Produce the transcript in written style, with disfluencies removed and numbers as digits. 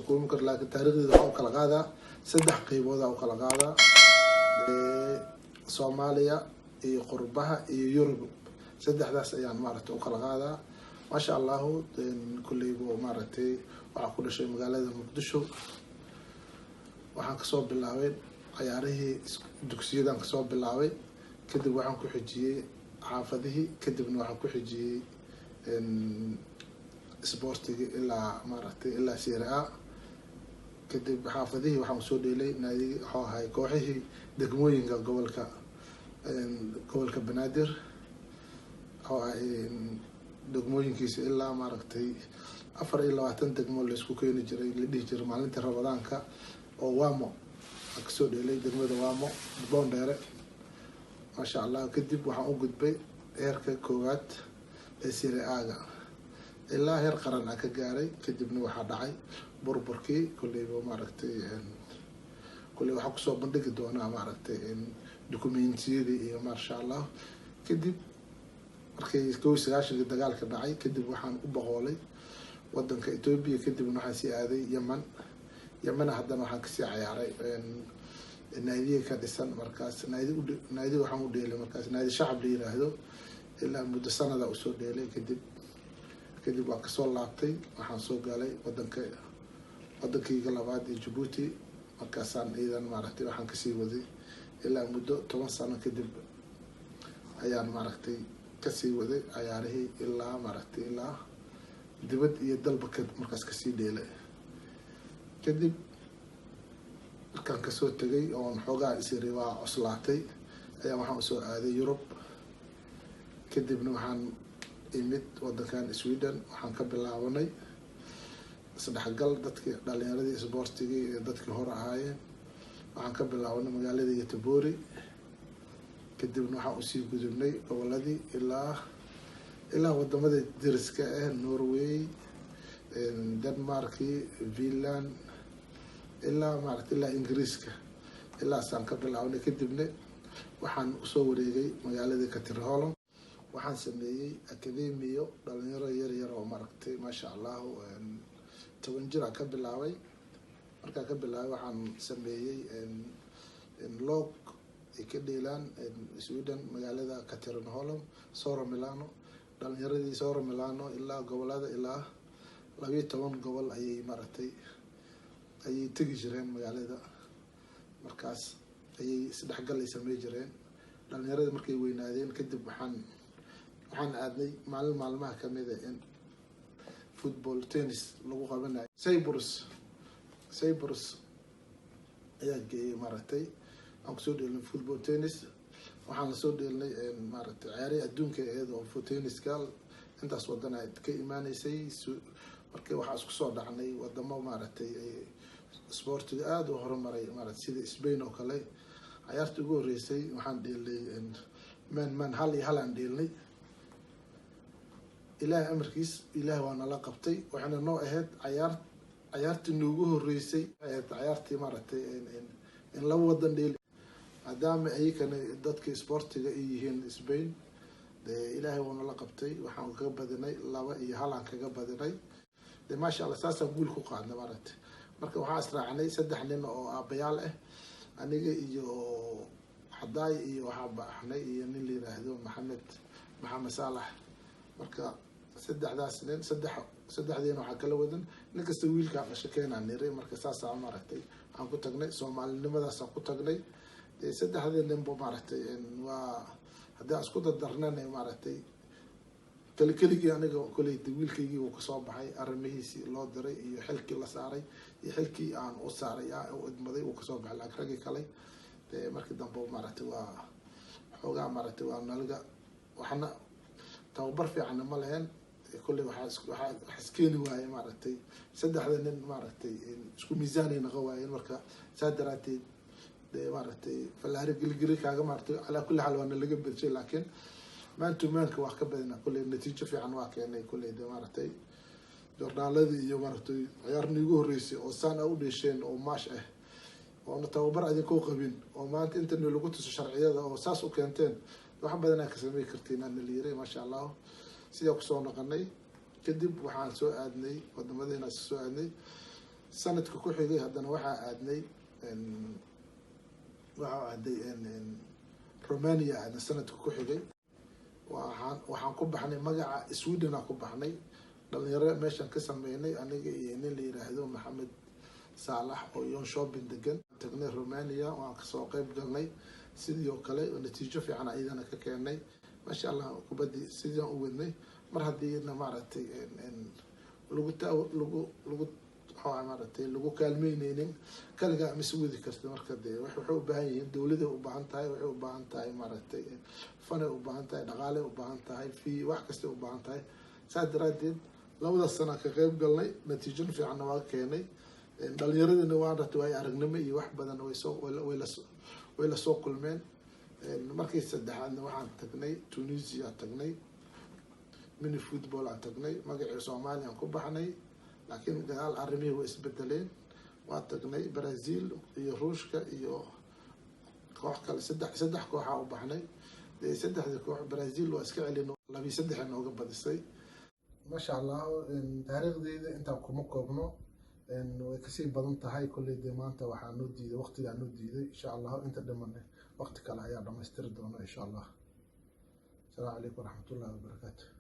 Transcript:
كوم كر لكن تاريخ ذا كلا قادا سدح قيبودا وكلا قادا صوماليا قربها يوروب سدح داس يعني مارت وكلا قادا ما شاء الله كل يبو مارتي وعقول شيء مقالة مقدشو waxaan ka soo bilaabay ciyaarihii dugsiyada ka soo bilaabay kadib waxaan ku xijiyay xaafadihii kadibna waxaan ku xijiyay sportiga ilaa maaragtay ilaa Serie A kadib xaafadihii waxaan soo dheelay naadi xoohay kooxihii degmooyinka gobolka Banaadir xoohay degmooyinkiisa ilaa maaragtay 24 degmo la isku keeni jiray la dhigi jiray maalinta Ramadaanka oo waamo soo dheelay degmada waamo Boondere ma sha Allah kadib waxaan u gudbay heerka koowaad ee Serie A-ga ilaa heer qaran ka gaaray kadibna waxa dhacay burburkii kulliba maaragtay kulli waxa ku soo bandhigi doonaa maaragtay dokumentiyada iyo ma sha Allah kadib markii 19 dagaalka dhacay kadib waxaan u boqolay wadanka Itoobiya kadibna waxaan sii aaday Yemen haddana waxaan ka sii ciyaaray naadiga ka dhisan markaas naadi waxaan u dheelay markaas naadi shacab la yiraahdo ilaa muddo sanada u soo dheelay kadib waan ka soo laabtay waxaan soo galay wadankayga labaad ee Djibouti markaasaan iidan maaragtay waxaan ka sii waday ilaa muddo 10 sano kadib ayaan maaragtay ka sii waday ciyaarihii ilaa maaragtay ilaa dibad iyo dalba markaas ka sii dheelay kadib markaan ka soo tagay oo xoogaa isiri waa cuslaatay ayaa waxaan soo aaday Yurub kadibna waxaan imid wadankan Sweden waxaan ka bilaabanay isdhexgal dadkii dhalinyaradii isboortiga iyo dadkii hore ahaayeen waxaan ka bilaabanay magaalada Göteborg kadibna waxaan u sii gudubnay goboladii ilaa wadamada deriska ah Norway Denmark Finland ilaa maaragtay ilaa Ingiriiska ilaa saan ka bilaabnay kadibna waxaan u soo wareegay magaalada Katirholm waxaan sameeyay akademiyo dhalinyaro yar oo maaragtay ma sha Allah 10 jir ka bilaabay marka ka bilaabay waxaan sameeyay log ka dheelaan Sweden magaalada Katirholm Soro Milano dhalinyaradii Soro Milano ilaa gobolada ilaa 12 gobol ayay maaragtay ayay tagi jireen magaalada markaas ayay isdhexgal ay sameey jireen dhalinyarada markay weynaadeen kadib waxaan aadnay maalmaha kamid ah in football tennis lagu qabanayo Cyprus ayaa geeyay maaragtay aan ku soo dheelnay football tennis waxaan soo dheelnay maaragtay ciyaaraha adduunka oo tenniska intaas wadan ay ka imaanaysay markii waxa isku soo dhacnay wadamo maaragtay sportiga aad u horumaray maaragtay sida Spain oo kale ciyaartii ugu horeysay waxaan dheelay man hal aan dheelnay ilaahay amarkiis ilaahay waa nala qabtay waxaana noo ahayd ciyaartii ugu horeysay ciyaartii maaragtay in laba wadan dheelay maadaama ay kana dadka sportiga ay yihiin Spain ilaahay waa nala qabtay waxaan kaga badinay 2 iyo 1 aan kaga badinay ما شاء الله ساسا بقول كو قادنا مارت marka waxa israacnay 3 nin oo aabayaal ah aniga iyo xadaay iyo waxa baaxnay iyo nin la yiraahdo Maxamed Saalax marka 3daas nin saddexdeen waxa kala wadan nin kasta wiilka shaqeynaa niray marka saasa maartay aan ku tagnay Soomaalinimadaas aan ku tagnay 3 nin boo maartay waa hadaa isku darnaan maartay كلي أنا كلي دويل كي وكسب بحي أرميسي لا دري يحلكي لا ساري يحلكي عن أساري أو إدمضي وكسب على أكرجي كلي مركز دمبو مرتوا حوجا مرتوا نلقى وحنا توبر في عنا ملهن كل واحد حسكيني وهاي مرتي سد هذا مرتي شو ميزاني نقوى مركا سادراتي مرتي فالهرب الجري كاجا مرتي على كل حال وانا اللي قبل شيء لكن ما أنتم مالك واحد بدنا كل النتيجة في عنواك يعني كل ده مرتي جورنال الذي يمرتي عيارني جوريسي أو سنة أو ديشين أو ماشة وأنا توبر عادي كوكبين وما أنت إنه لو قلت الشرعية أو أساس وكانتين واحد بدنا كسمي كرتين أن اللي يري ما شاء الله سياق صون قني كذب وحال سوء أدني قدام هذه ناس سوء أدني sanadka ku xigay haddana waxaa aaday Romania aadna sanadka ku xigay waxaan ku baxnay magaca Sweden aan ku baxnay dhalinyaro meeshan ka sameynay aniga iyo nin la yiraahdo Maxamed Saalax oo yon shopping degan tagnay Romania waan ka soo qayb galnay sidoo kale natiijo fiican ayadana ka keenay masha Allah kubaddi sidaan u wadnay mar haddii maaragtay lagu kaalmeyneynin kaliga ma suudi karto marka waxay u baahan yihiin dawladda u baahan tahay waxay u baahan tahay maaragtay fan u baahan tahay dhaqaale u baahan tahay fi wax kasta u baahan tahay saadaradeed labada sano ka qayb galnay natiijo fiican waa keenay dhalinyaradina waan ratay ay aragnimo iyo wax badan way la soo kulmeen markii saddexaadna waxaan tagnay Tunisia tagnay mini football aan tagnay magacii Soomaaliya ku baxnay laakiin gadaal arrimihii way isbedeleen waan tagnay Brazil iyo Ruushka iyo koox kale saddex koox u baxnay saddexda koox Brazil waa iska celin 2-3 nooga badisay masha Allah taariikhdeeda inta kuma koobno way kasii badan tahay kulli maanta waxaan noo diiday waqtiga noo diiday insha Allah inta dhamanay waqti kale ayaa dhamaystiri doona insha Allah. Assalamu alaykum wa rahmatullahi wa barakatuh.